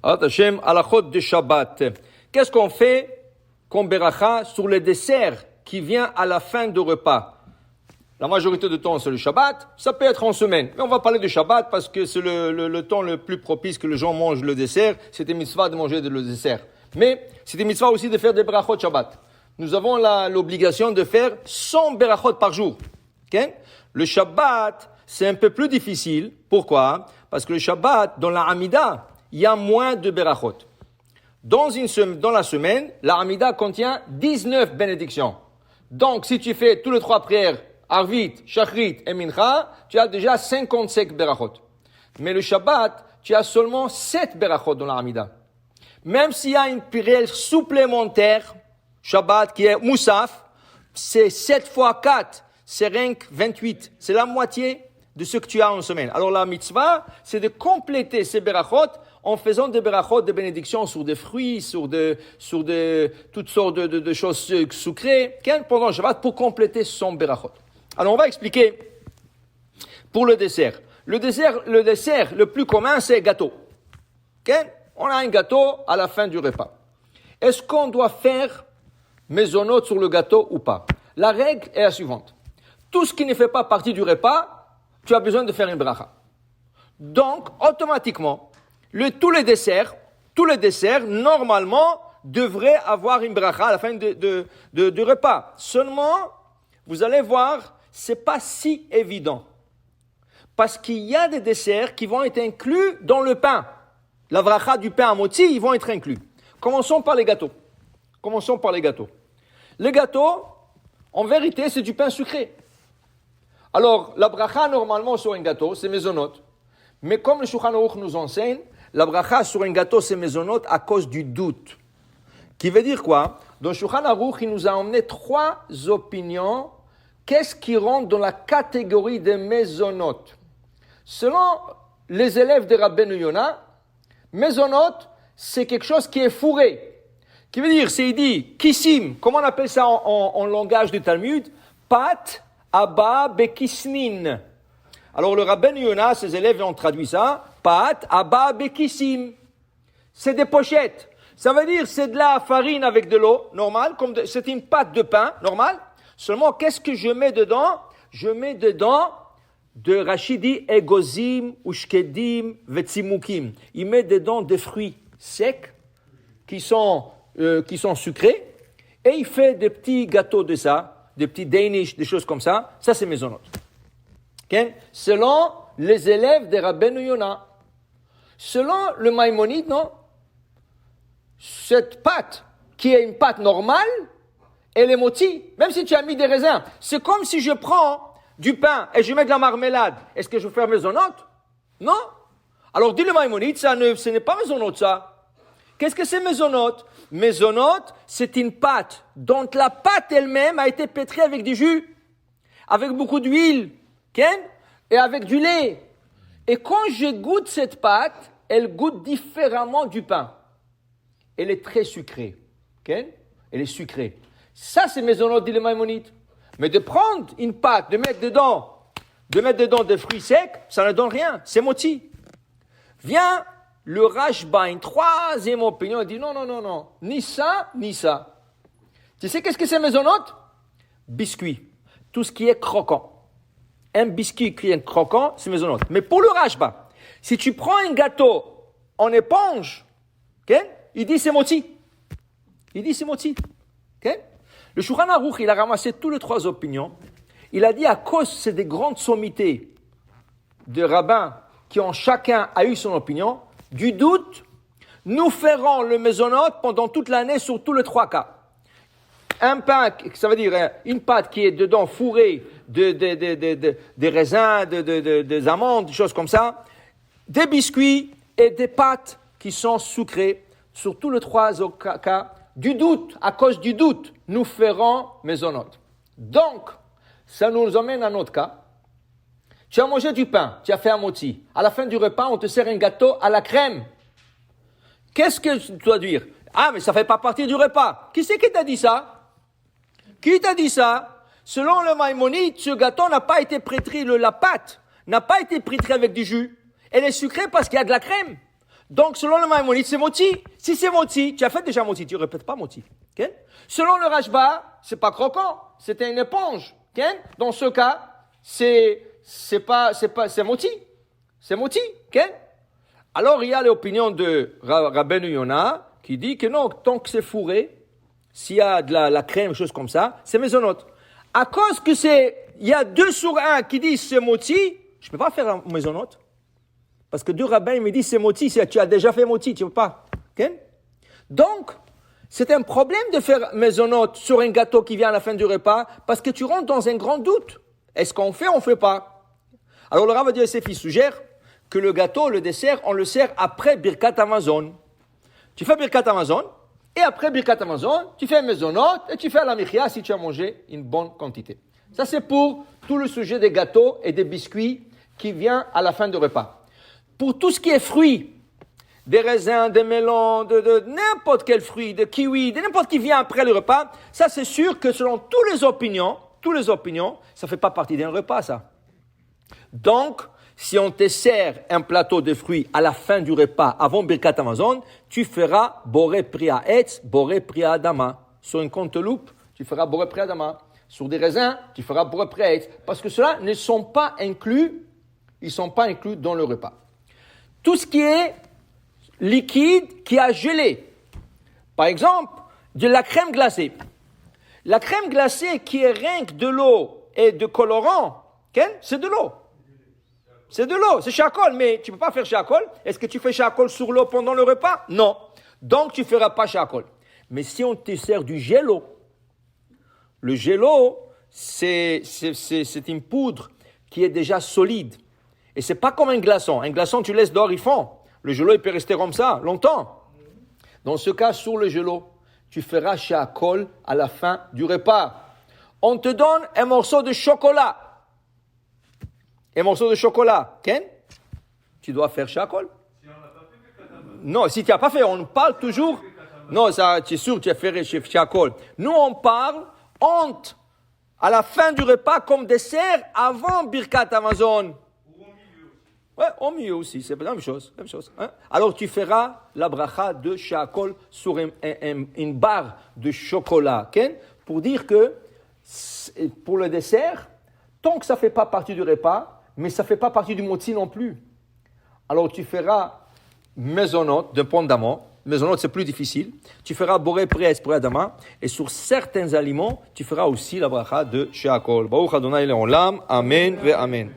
Hashem, halachot de Shabbat. Qu'est-ce qu'on fait comme beracha sur le dessert qui vient à la fin du repas? La majorité du temps, c'est le Shabbat. Ça peut être en semaine. Mais on va parler de Shabbat parce que c'est le temps le plus propice que les gens mangent le dessert. C'est une mitzvah de manger le dessert. Mais c'est une mitzvah aussi de faire des berachot Shabbat. Nous avons l'obligation de faire 100 berachot par jour. Okay? Le Shabbat, c'est un peu plus difficile. Pourquoi? Parce que le Shabbat, dans la Hamida, il y a moins de berachot. Dans la semaine, la Hamida contient 19 bénédictions. Donc, si tu fais tous les 3 prières, Arvit, Shachrit et Mincha, tu as déjà 55 berachot. Mais le Shabbat, tu as seulement 7 berachot dans la Hamida. Même s'il y a une prière supplémentaire, Shabbat qui est Moussaf, c'est 7 fois 4, c'est rien que 28. C'est la moitié de ce que tu as en semaine. Alors la mitzvah, c'est de compléter ces berachot en faisant des berachot de bénédiction sur des fruits, sur toutes sortes de choses sucrées, pendant le Shabbat pour compléter son berachot. Alors on va expliquer pour le dessert. Le dessert le plus commun, c'est gâteau. Okay? On a un gâteau à la fin du repas. Est-ce qu'on doit faire mezonot sur le gâteau ou pas? La règle est la suivante. Tout ce qui ne fait pas partie du repas, tu as besoin de faire une bracha. Donc, automatiquement, tous les desserts, normalement, devraient avoir une bracha à la fin du repas. Seulement, vous allez voir, c'est pas si évident. Parce qu'il y a des desserts qui vont être inclus dans le pain. La bracha du pain à moti, ils vont être inclus. Commençons par les gâteaux. Les gâteaux, en vérité, c'est du pain sucré. Alors, la bracha, normalement, sur un gâteau, c'est mezonot. Mais comme le Shulchan Aruch nous enseigne, la bracha sur un gâteau, c'est mezonot à cause du doute. Qui veut dire quoi? Dans le Shulchan Aruch, il nous a emmené 3 opinions. Qu'est-ce qui rentre dans la catégorie des mezonot? Selon les élèves de Rabbeinu Yonah, mezonot, c'est quelque chose qui est fourré. Qui veut dire, c'est il dit, kissim, comment on appelle ça en langage du Talmud? Pat, abba, bekisnin. Alors le Rabbeinu Yonah, ses élèves ont traduit ça, pat, abba, bekissim. C'est des pochettes. Ça veut dire, c'est de la farine avec de l'eau, normal, c'est une pâte de pain, normal. Seulement, qu'est-ce que je mets dedans? Je mets dedans de Rachidi, egozim, ushkedim, vetzimukim. Il met dedans des fruits secs qui sont sucrés et il fait des petits gâteaux de ça, des petits Danish, des choses comme ça. Ça, c'est mezonot. Okay? Selon les élèves de Rabbeinu Yonah. Selon le Maïmonide, non? Cette pâte, qui est une pâte normale, elle est moti, même si tu as mis des raisins. C'est comme si je prends du pain et je mets de la marmelade. Est-ce que je vais faire mezonot? Non. Alors, dis le Maïmonide, ce n'est pas mezonot, ça. Qu'est-ce que c'est mezonot? Mezonot, c'est une pâte dont la pâte elle-même a été pétrie avec du jus, avec beaucoup d'huile, et avec du lait. Et quand je goûte cette pâte, elle goûte différemment du pain. Elle est très sucrée. Elle est sucrée. Ça, c'est mezonot, dit le Maïmonide. Mais de prendre une pâte, de mettre dedans des fruits secs, ça ne donne rien. C'est moti. Vient le Rashba, une 3e opinion, il dit non. Ni ça, ni ça. Tu sais qu'est-ce que c'est mezonot? Biscuit. Tout ce qui est croquant. Un biscuit qui est croquant, c'est mezonot. Mais pour le Rashba, si tu prends un gâteau en éponge, il dit c'est moti. Le Shulchan Aruch, il a ramassé toutes les 3 opinions. Il a dit à cause c'est des grandes sommités de rabbins qui ont chacun a eu son opinion, du doute, nous ferons le mezonot pendant toute l'année sur tous les 3 cas. Un pain, ça veut dire une pâte qui est dedans fourrée des raisins, des amandes, des choses comme ça, des biscuits et des pâtes qui sont sucrées sur tous les 3 cas. Du doute, à cause du doute, nous ferons mezonot. Donc, ça nous emmène à un autre cas. Tu as mangé du pain, tu as fait un moti. À la fin du repas, on te sert un gâteau à la crème. Qu'est-ce que tu dois dire? Ah, mais ça ne fait pas partie du repas. Qui c'est qui t'a dit ça? Qui t'a dit ça? Selon le Maïmonide, ce gâteau n'a pas été pétri, la pâte n'a pas été pétrie avec du jus. Elle est sucrée parce qu'il y a de la crème. Donc, selon le Maïmonide, c'est moti. Si c'est moti, tu as fait déjà moti, tu ne répètes pas moti. Okay? Selon le Rashba, c'est pas croquant, c'était une éponge. Okay? Dans ce cas, c'est moti. C'est moti. Okay? Alors, il y a l'opinion de Rabbeinu Yonah qui dit que non, tant que c'est fourré, s'il y a de la crème, des choses comme ça, c'est mésonote. À cause que il y a 2 sur 1 qui disent c'est moti, je ne peux pas faire un mésonote. Parce que 2 rabbins me disent c'est moti, tu as déjà fait moti, tu ne peux pas. Okay? Donc, c'est un problème de faire mésonote sur un gâteau qui vient à la fin du repas, parce que tu rentres dans un grand doute. Est-ce qu'on fait ou on ne fait pas? Alors le Rav Yosef suggère que le gâteau, le dessert, on le sert après Birkat Hamazon. Tu fais Birkat Hamazon, et après Birkat Hamazon, tu fais un mésonote, et tu fais la michia si tu as mangé une bonne quantité. Ça c'est pour tout le sujet des gâteaux et des biscuits qui vient à la fin du repas. Pour tout ce qui est fruits, des raisins, des melons, de n'importe quel fruit, de kiwi, de n'importe qui vient après le repas, ça c'est sûr que selon toutes les opinions, ça ne fait pas partie d'un repas, ça. Donc, si on te sert un plateau de fruits à la fin du repas, avant Birkat Hamazon, tu feras Boré Priya Etz, Boré Priya Adama. Sur une cantaloupe, tu feras Boré Priya Adama. Sur des raisins, tu feras Boré Priya Etz. Parce que ceux-là ne sont pas inclus, ils ne sont pas inclus dans le repas. Tout ce qui est liquide qui a gelé. Par exemple, de la crème glacée. La crème glacée qui est rien que de l'eau et de colorant, c'est de l'eau. C'est de l'eau, c'est charcoal, mais tu ne peux pas faire charcoal. Est-ce que tu fais charcoal sur l'eau pendant le repas? Non. Donc, tu ne feras pas charcoal. Mais si on te sert du gelo, le gelo, c'est une poudre qui est déjà solide. Et c'est pas comme un glaçon. Un glaçon, tu laisses dehors, il fond. Le gelo, il peut rester comme ça, longtemps. Dans ce cas, sur le gelo, tu feras charcoal à la fin du repas. On te donne un morceau de chocolat. Un morceau de chocolat. Ken? Tu dois faire charcoal. Non, si tu n'as pas fait, on parle toujours. Non, ça, tu es sûr, tu as fait charcoal. Nous, on parle à la fin du repas comme dessert avant Birkat Hamazon. Ouais, au milieu aussi, c'est la même chose. Hein? Alors tu feras la bracha de charcoal sur une barre de chocolat, okay? Pour dire que pour le dessert, tant que ça ne fait pas partie du repas, mais ça ne fait pas partie du moti non plus. Alors tu feras mésonote dépendamment. Mésonote, c'est plus difficile. Tu feras boré priya pour Adama. Et sur certains aliments, tu feras aussi la bracha de charcoal. Baruch Adonai Le'olam. Amen ve Amen.